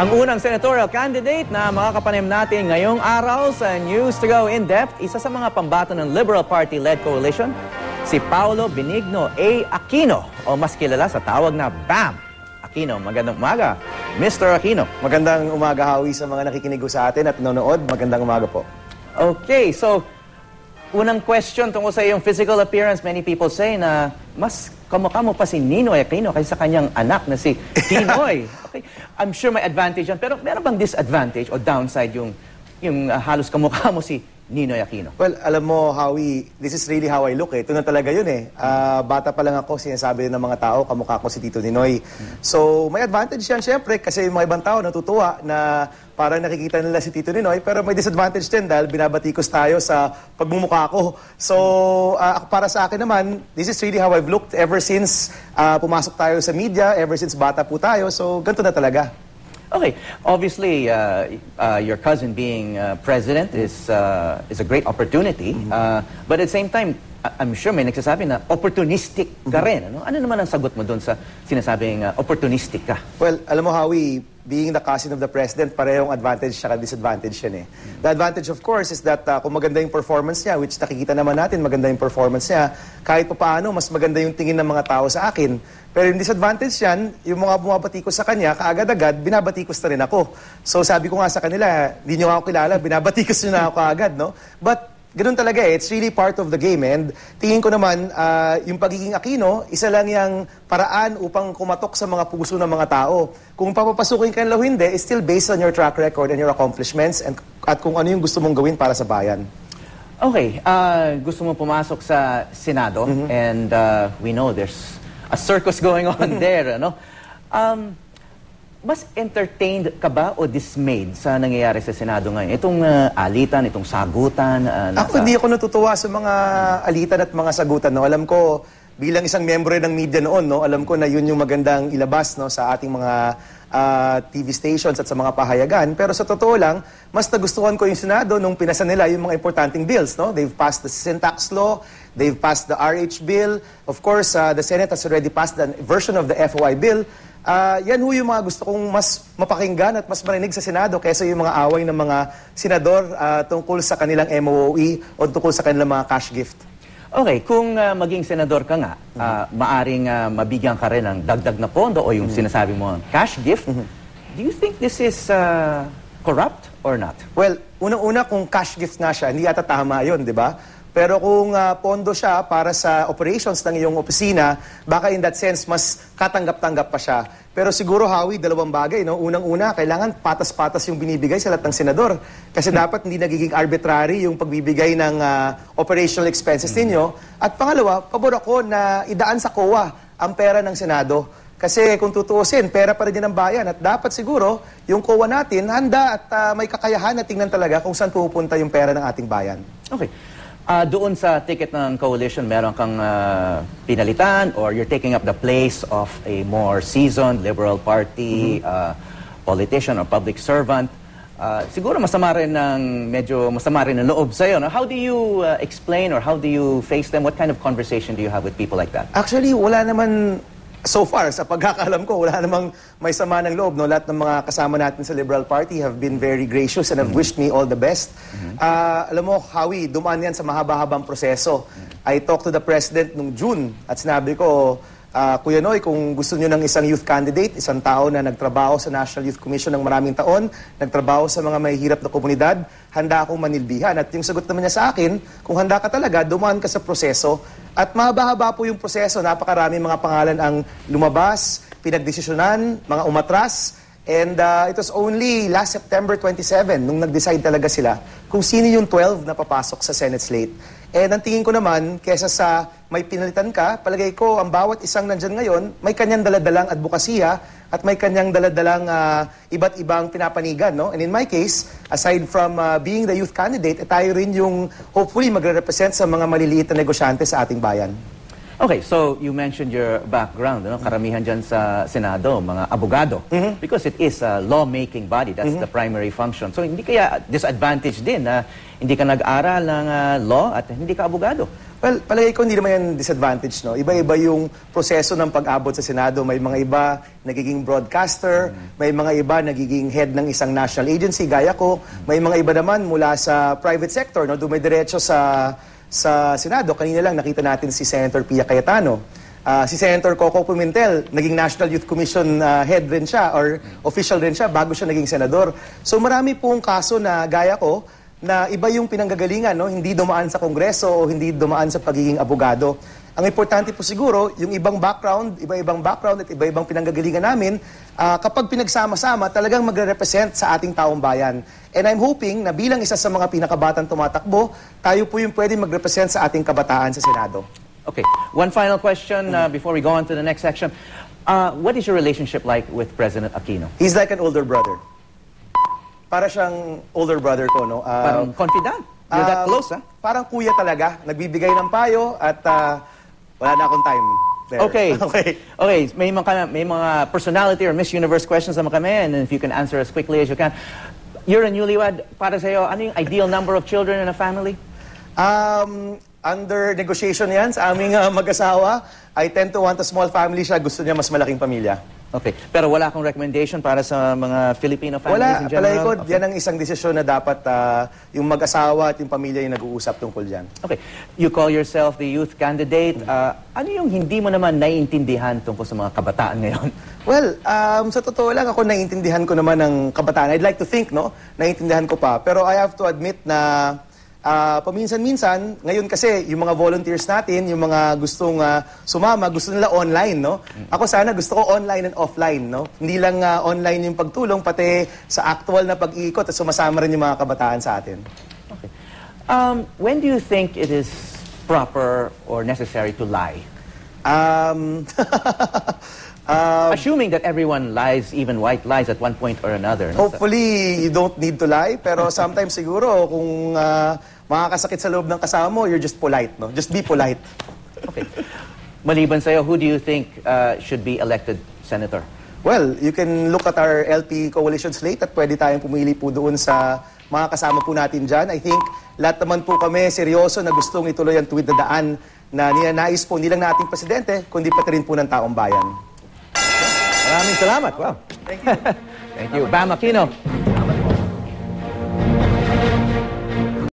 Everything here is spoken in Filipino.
Ang unang senatorial candidate na makakapanim natin ngayong araw sa News to Go In-Depth, isa sa mga pambato ng Liberal Party-led coalition, si Paolo Benigno A. Aquino, o mas kilala sa tawag na BAM. Aquino, magandang umaga. Mr. Aquino. Magandang umaga, Howie, sa mga nakikinig sa atin at nanonood. Magandang umaga po. Okay, so unang question tungkol sa iyong physical appearance. Many people say na mas kamukha mo pa si Ninoy Aquino kaysa sa kanyang anak na si Tinoy. Okay. I'm sure may advantage yan. Pero meron bang disadvantage o downside yung halos kamukha mo si Ninoy Aquino? Well, alam mo, Howie, this is really how I look eh. Ito na talaga yun eh. Bata pa lang ako, sinasabi ng mga tao, kamukha ko si Tito Ninoy. So, may advantage yan syempre kasi yung mga ibang tao natutuwa na parang nakikita nila si Tito Ninoy, pero may disadvantage din dahil binabatikos tayo sa pagmumukha ko. So, para sa akin naman, this is really how I've looked ever since pumasok tayo sa media, ever since bata po tayo. So, ganito na talaga. Okay, obviously, your cousin being president is a great opportunity. But at the same time, I'm sure may nagsasabi na opportunistic ka rin. Ano naman ang sagot mo doon sa sinasabing opportunistic ka? Well, alam mo, Howie, being the cousin of the president, parehong advantage at disadvantage yan eh. The advantage, of course, is that kung maganda yung performance niya, which nakikita naman natin, maganda yung performance niya, kahit pa paano, mas maganda yung tingin ng mga tao sa akin. Pero yung disadvantage yan, yung mga bumabatikos sa kanya, kaagad-agad, binabatikos na rin ako. So sabi ko nga sa kanila, hindi nyo ako kilala, binabatikos nyo na ako kaagad, no? But ganun talaga eh, it's really part of the game. And tingin ko naman, yung pagiging Aquino, isa lang yung paraan upang kumatok sa mga puso ng mga tao. Kung papapasukin ka nila o hindi, it's still based on your track record and your accomplishments at kung ano yung gusto mong gawin para sa bayan. Okay, gusto mo pumasok sa Senado and we know there's a circus going on there, ano? Mas entertained ka ba o dismayed sa nangyayari sa Senado ngayon? Itong alitan, itong sagutan? Ako hindi ako natutuwa sa mga alitan at mga sagutan. No? Alam ko, bilang isang miyembro ng media noon, no? Alam ko na yun yung magandang ilabas no? Sa ating mga TV stations at sa mga pahayagan. Pero sa totoo lang, mas nagustuhan ko yung Senado nung pinasa nila yung mga importanteng bills. No? They've passed the sin tax law, they've passed the RH bill. Of course, the Senate has already passed the version of the FOI bill. Yan ho yung mga gusto kong mas mapakinggan at mas marinig sa Senado kaysa yung mga away ng mga senador tungkol sa kanilang MOE o tungkol sa kanilang mga cash gift. Okay, kung maging senador ka nga, maaring mabigyan ka rin ng dagdag na pondo o yung sinasabi mo cash gift, do you think this is corrupt or not? Well, unang-una kung cash gift nga siya, hindi yata tama yun, di ba? Pero kung pondo siya para sa operations ng iyong opisina, baka in that sense, mas katanggap-tanggap pa siya. Pero siguro, Howie, dalawang bagay. No? Unang-una, kailangan patas-patas yung binibigay sa lahat ng senador. Kasi dapat hindi nagiging arbitrary yung pagbibigay ng operational expenses ninyo. At pangalawa, pabor ako na idaan sa COA ang pera ng Senado. Kasi kung tutuusin, pera pa rin din ng bayan. At dapat siguro, yung COA natin, handa at may kakayahan na tingnan talaga kung saan pupunta yung pera ng ating bayan. Okay. Doon sa ticket ng coalition, meron kang pinalitan or you're taking up the place of a more seasoned Liberal Party politician or public servant. Siguro medyo masama rin ang loob sa'yo. No? How do you explain or how do you face them? What kind of conversation do you have with people like that? Actually, wala naman. So far, sa pagkakaalam ko, wala namang may sama ng loob. No? Lahat ng mga kasama natin sa Liberal Party have been very gracious and have wished me all the best. Alam mo, Howie, dumaan yan sa mahaba-habang proseso. I talked to the President nung June at sinabi ko, Kuya Noy, kung gusto nyo ng isang youth candidate, isang tao na nagtrabaho sa National Youth Commission ng maraming taon, nagtrabaho sa mga mahihirap na komunidad, handa akong manilbihan. At yung sagot naman niya sa akin, kung handa ka talaga, dumaan ka sa proseso. At mahaba-haba po yung proseso, napakaraming mga pangalan ang lumabas, pinagdesisyonan, mga umatras. And it was only last September 27 nung nag-decide talaga sila kung sino yung 12 na papasok sa Senate slate. And ang tingin ko naman, kesa sa may pinalitan ka, palagay ko ang bawat isang nandyan ngayon, may kanyang daladalang advokasya at may kanyang daladalang iba't ibang pinapanigan. No? And in my case, aside from being the youth candidate, tayo rin yung hopefully magre-represent sa mga maliliit na negosyante sa ating bayan. Okay, so you mentioned your background, no? Karamihan dyan sa Senado, mga abogado. Because it is a lawmaking body, that's the primary function. So hindi kaya disadvantage din na hindi ka nag-aral ng law at hindi ka abogado? Well, palagay ko hindi naman yan disadvantage, no? Iba-iba yung proseso ng pag-abot sa Senado. May mga iba nagiging broadcaster, may mga iba nagiging head ng isang national agency, gaya ko. May mga iba naman mula sa private sector, no? Dumidiretso sa Senado. Kanina lang nakita natin si Senator Pia Cayetano. Si Senator Coco Pimentel, naging National Youth Commission head rin siya or official rin siya bago siya naging senador. So marami pong kaso na gaya ko na iba yung pinanggagalingan, no? Hindi dumaan sa Kongreso o hindi dumaan sa pagiging abogado. Ang importante po siguro, yung ibang background, iba-ibang background at iba-ibang pinanggagalingan namin, kapag pinagsama-sama, talagang magre-represent sa ating taong bayan. And I'm hoping na bilang isa sa mga pinakabatang tumatakbo, tayo po yung pwede mag-represent sa ating kabataan sa Senado. Okay, one final question before we go on to the next section. What is your relationship like with President Aquino? He's like an older brother. Para siyang older brother ko, no? Parang confidant. You're that close, ha? Parang kuya talaga. Nagbibigay ng payo at wala na akong time. There. Okay. Okay. Okay, may mga personality or Miss Universe questions naman kami, and if you can answer as quickly as you can. You're a newlywed. Para sa'yo, ano yung ideal number of children in a family? Under negotiation yan sa aming mag-asawa. I tend to want a small family siya. Gusto niya mas malaking pamilya. Okay. Pero wala akong recommendation para sa mga Filipino families in Wala. general? Palagi ko, Okay. yan ang isang desisyon na dapat yung mag-asawa at yung pamilya yung nag-uusap tungkol dyan. Okay. You call yourself the youth candidate. Ano yung hindi mo naman naiintindihan tungkol sa mga kabataan ngayon? Well, sa totoo lang ako naiintindihan ko naman ng kabataan. I'd like to think, no? Naiintindihan ko pa. Pero I have to admit na paminsan-minsan, ngayon kasi yung mga volunteers natin, yung mga gustong sumama, gusto nila online, no? Ako sana gusto ko online and offline, no? Hindi lang online yung pagtulong, pati sa actual na pag-iikot at sumasama rin yung mga kabataan sa atin. Okay. When do you think it is proper or necessary to lie? Assuming that everyone lies, even white lies at one point or another. No? Hopefully, you don't need to lie, pero sometimes siguro kung makakasakit sa loob ng kasama mo, you're just polite, no? Just be polite. Okay. Maliban sa'yo, who do you think should be elected senator? Well, you can look at our LP coalition slate at pwede tayong pumili po doon sa mga kasama po natin dyan. I think lahat naman po kami seryoso na gustong ituloy ang tuwid na daan na ninanais po hindi lang na ating presidente, kundi pati rin po ng taong bayan. Maraming salamat. Wow. Thank you. Thank you. Bam Aquino.